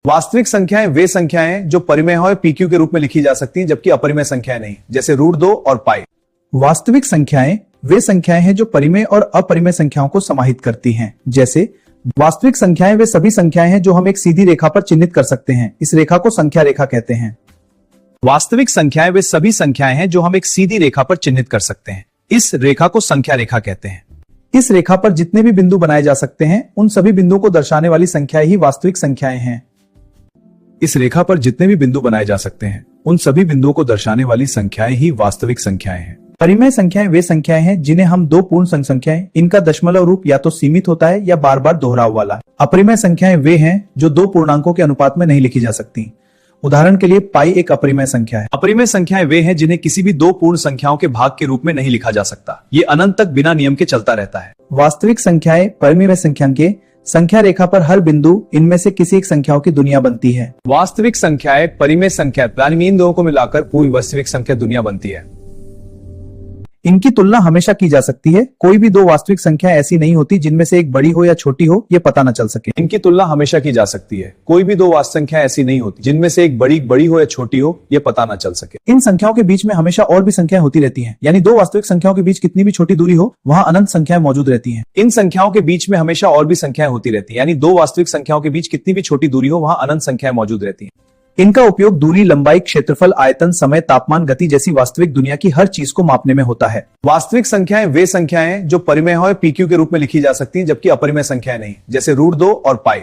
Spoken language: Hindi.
वास्तविक संख्याएं वे संख्याएं जो परिमेय और पीक्यू के रूप में लिखी जा सकती हैं, जबकि अपरिमेय संख्याएं नहीं, जैसे √2 और पाई। वास्तविक संख्याएं वे संख्याएं हैं जो परिमेय और अपरिमेय संख्याओं को समाहित करती हैं। जैसे वास्तविक संख्याएं वे सभी संख्याएं हैं जो हम एक सीधी रेखा पर चिन्हित कर सकते हैं। इस रेखा को संख्या रेखा कहते हैं। वास्तविक संख्याएं वे सभी संख्याएं हैं जो हम एक सीधी रेखा पर चिन्हित कर सकते हैं। इस रेखा को संख्या रेखा कहते हैं। इस रेखा पर जितने भी बिंदु बनाए जा सकते हैं, उन सभी बिंदुओं को दर्शाने वाली संख्याएं ही वास्तविक संख्याएं हैं। इस रेखा पर जितने भी बिंदु बनाए जा सकते हैं, उन सभी बिंदुओं को दर्शाने वाली संख्याएं ही वास्तविक संख्याएं हैं। परिमेय संख्याएं वे संख्याएं हैं जिन्हें हम दो पूर्ण संख्याएं, इनका दशमलव रूप या तो सीमित होता है या बार बार दोहराव वाला। अपरिमेय संख्याएं वे हैं जो दो पूर्णांकों के अनुपात में नहीं लिखी जा सकती। उदाहरण के लिए पाई एक अपरिमेय संख्या है। अपरिमेय संख्याएं वे हैं जिन्हें किसी भी दो पूर्ण संख्याओं के भाग के रूप में नहीं लिखा जा सकता। ये अनंत तक बिना नियम के चलता रहता है। वास्तविक संख्याएं परिमेय संख्या के संख्या रेखा पर हर बिंदु इनमें से किसी एक संख्याओं की दुनिया बनती है। वास्तविक संख्याएं परिमेय संख्या यानी इन दोनों को मिलाकर पूरी वास्तविक संख्या दुनिया बनती है। इनकी तुलना हमेशा की जा सकती है। कोई भी दो वास्तविक संख्या ऐसी नहीं होती जिनमें से एक बड़ी हो या छोटी हो, ये पता न चल सके। इनकी तुलना हमेशा की जा सकती है। कोई भी दो वास्तविक संख्या ऐसी नहीं होती जिनमें से एक बड़ी हो या छोटी हो, ये पता न चल सके। इन संख्याओं के बीच में हमेशा और भी संख्याएं होती रहती हैं। यानी दो वास्तविक संख्याओं के बीच कितनी भी छोटी दूरी हो, वहां अनंत संख्याएं मौजूद रहती हैं। इन संख्याओं के बीच में हमेशा और भी संख्याएं होती रहती हैं। यानी दो वास्तविक संख्याओं के बीच कितनी भी छोटी दूरी हो, वहां अनंत संख्याएं मौजूद रहती हैं। इनका उपयोग दूरी, लंबाई, क्षेत्रफल, आयतन, समय, तापमान, गति जैसी वास्तविक दुनिया की हर चीज को मापने में होता है। वास्तविक संख्याएं वे संख्याएं जो परिमेय और पीक्यू के रूप में लिखी जा सकती हैं, जबकि अपरिमेय संख्याएं नहीं, जैसे √2 और पाई।